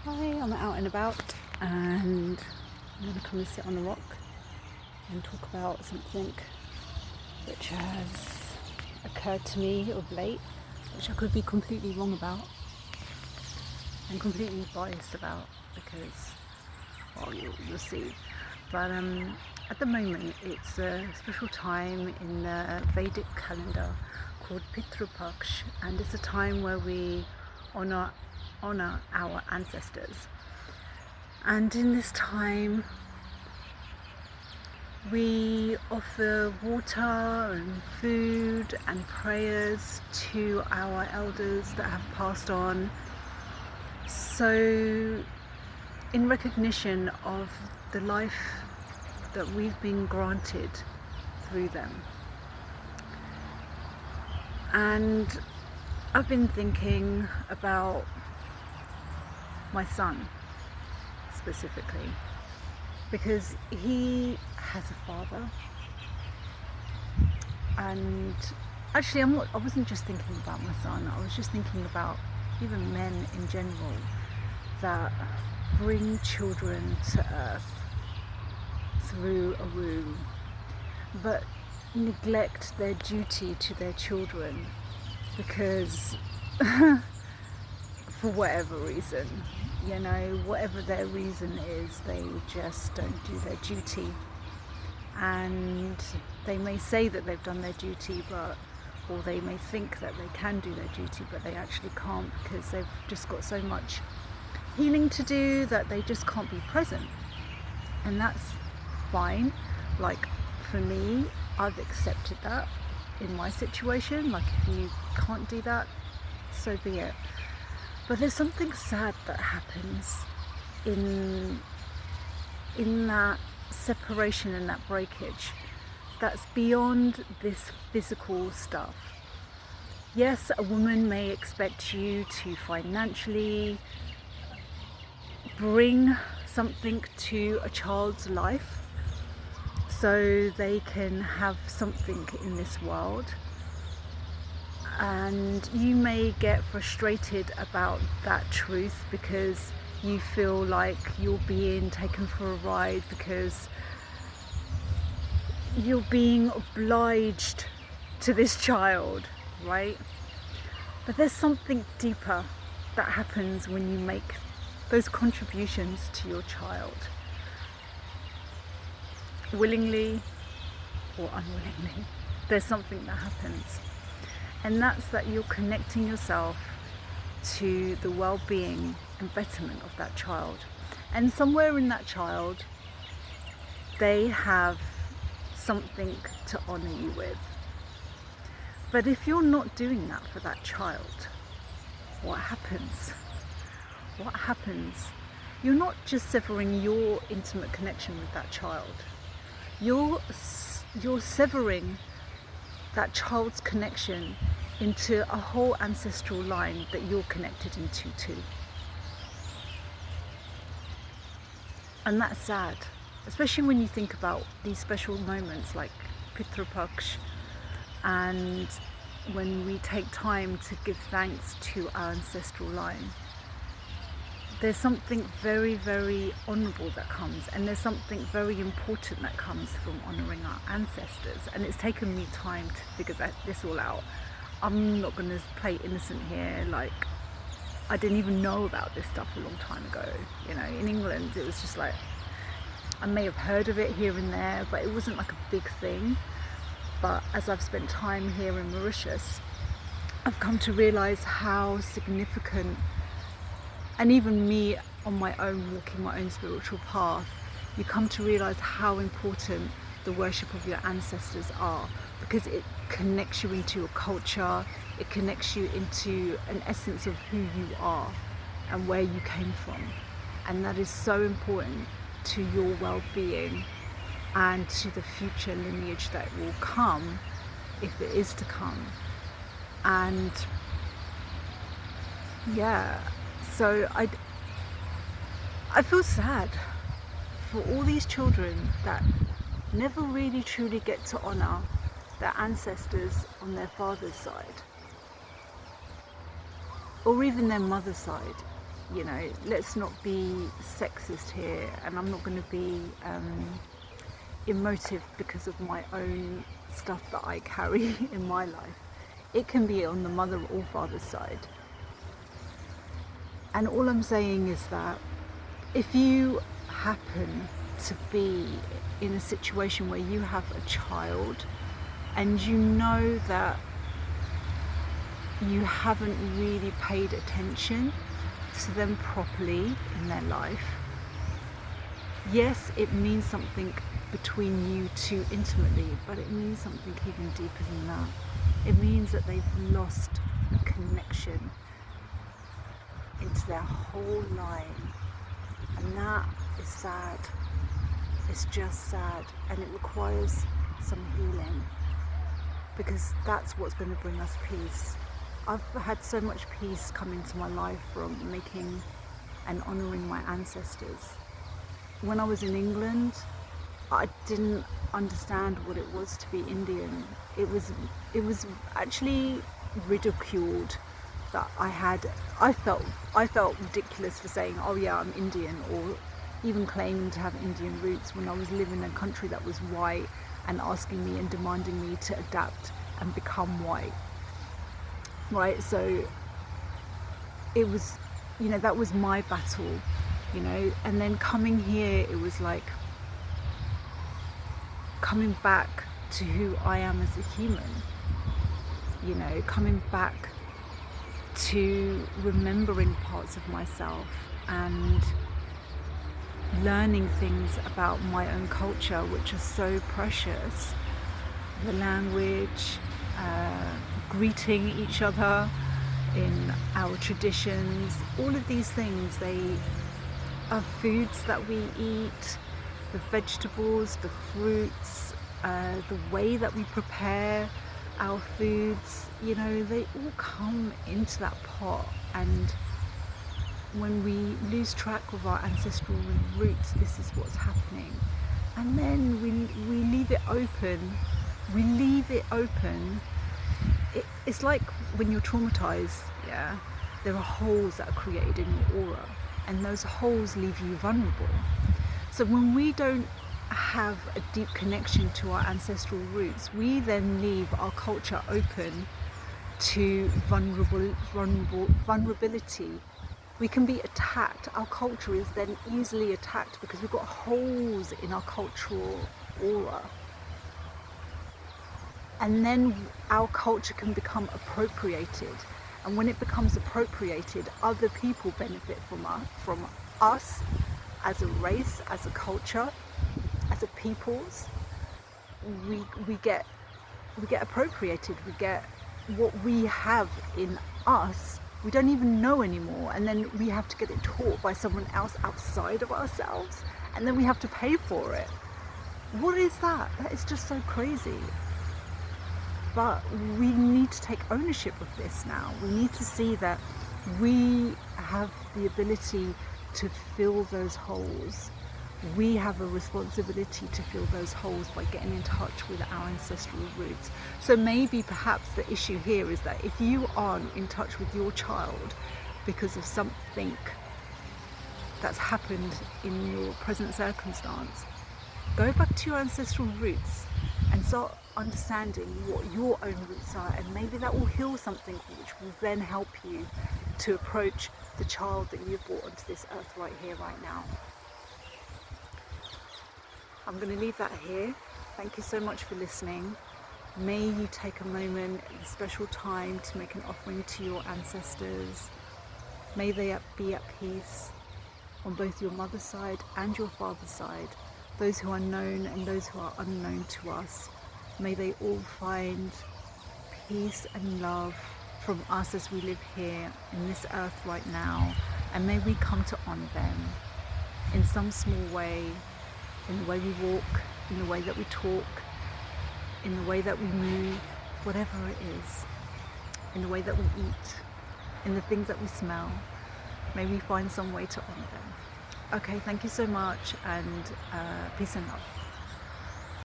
Hi, I'm out and about and I'm going to come and sit on a rock and talk about something which has occurred to me of late, which I could be completely wrong about and completely biased about because, well, you'll see. But at the moment it's a special time in the Vedic calendar called Pitru Paksh, and it's a time where we honour our ancestors. And in this time we offer water and food and prayers to our elders that have passed on, so in recognition of the life that we've been granted through them. And I've been thinking about my son specifically, because he has a father, and actually I wasn't just thinking about my son, I was just thinking about even men in general that bring children to earth through a womb but neglect their duty to their children because for whatever reason, whatever their reason is, they just don't do their duty. And they may say that they've done their duty, or they may think that they can do their duty, but they actually can't, because they've just got so much healing to do that they just can't be present. And that's fine. Like, for me, I've accepted that in my situation. Like, if you can't do that, so be it. But there's something sad that happens in that separation and that breakage that's beyond this physical stuff. Yes, a woman may expect you to financially bring something to a child's life so they can have something in this world. And you may get frustrated about that truth because you feel like you're being taken for a ride, because you're being obliged to this child, right? But there's something deeper that happens when you make those contributions to your child, willingly or unwillingly. There's something that happens. And that's that you're connecting yourself to the well-being and betterment of that child. And somewhere in that child, they have something to honour you with. But if you're not doing that for that child, what happens? What happens? You're not just severing your intimate connection with that child. You're severing that child's connection into a whole ancestral line that you're connected into too. And that's sad, especially when you think about these special moments like Pitru Paksh, and when we take time to give thanks to our ancestral line. There's something very, very honourable that comes, and there's something very important that comes from honouring our ancestors. And it's taken me time to figure this all out. I'm not going to play innocent here, like I didn't even know about this stuff a long time ago. In England it was just like, I may have heard of it here and there, but it wasn't like a big thing. But as I've spent time here in Mauritius, I've come to realise how significant, and even me on my own, walking my own spiritual path, you come to realise how important the worship of your ancestors are, because it connects you into your culture, it connects you into an essence of who you are and where you came from. And that is so important to your well-being and to the future lineage that will come, if it is to come. And yeah, so I feel sad for all these children that never really truly get to honour their ancestors on their father's side, or even their mother's side. You know, let's not be sexist here, and I'm not going to be emotive because of my own stuff that I carry in my life. It can be on the mother or father's side. And all I'm saying is that if you happen to be in a situation where you have a child and you know that you haven't really paid attention to them properly in their life, yes, it means something between you two intimately, but it means something even deeper than that. It means that they've lost a connection into their whole line, and that is sad. It's just sad, and it requires some healing, because that's what's going to bring us peace. I've had so much peace come into my life from making and honouring my ancestors. When I was in England, I didn't understand what it was to be Indian. It was actually ridiculed that I felt ridiculous for saying, oh yeah, I'm Indian, or even claiming to have Indian roots when I was living in a country that was white and asking me and demanding me to adapt and become white. Right, so it was, you know, that was my battle, you know. And then coming here, it was like coming back to who I am as a human, you know, coming back to remembering parts of myself and learning things about my own culture, which are so precious. The language, greeting each other in our traditions, all of these things, they are foods that we eat, the vegetables, the fruits, the way that we prepare our foods, you know, they all come into that pot. And when we lose track of our ancestral roots, this is what's happening. And then we leave it open. It's like when you're traumatized, yeah, there are holes that are created in your aura, and those holes leave you vulnerable. So when we don't have a deep connection to our ancestral roots, we then leave our culture open to vulnerability. We can be attacked. Our culture is then easily attacked because we've got holes in our cultural aura. And then our culture can become appropriated. And when it becomes appropriated, other people benefit from us as a race, as a culture, as a peoples. We get appropriated. We get what we have in us, we don't even know anymore, and then we have to get it taught by someone else outside of ourselves, and then we have to pay for it. What is that? That is just so crazy. But we need to take ownership of this now. We need to see that we have the ability to fill those holes. We have a responsibility to fill those holes by getting in touch with our ancestral roots. So maybe perhaps the issue here is that if you aren't in touch with your child because of something that's happened in your present circumstance, go back to your ancestral roots and start understanding what your own roots are, and maybe that will heal something which will then help you to approach the child that you've brought onto this earth right here, right now. I'm going to leave that here. Thank you so much for listening. May you take a moment, a special time, to make an offering to your ancestors. May they be at peace on both your mother's side and your father's side, those who are known and those who are unknown to us. May they all find peace and love from us as we live here in this earth right now, and may we come to honour them in some small way, in the way we walk, in the way that we talk, in the way that we move, whatever it is, in the way that we eat, in the things that we smell. May we find some way to honour them. Okay, thank you so much, and peace and love.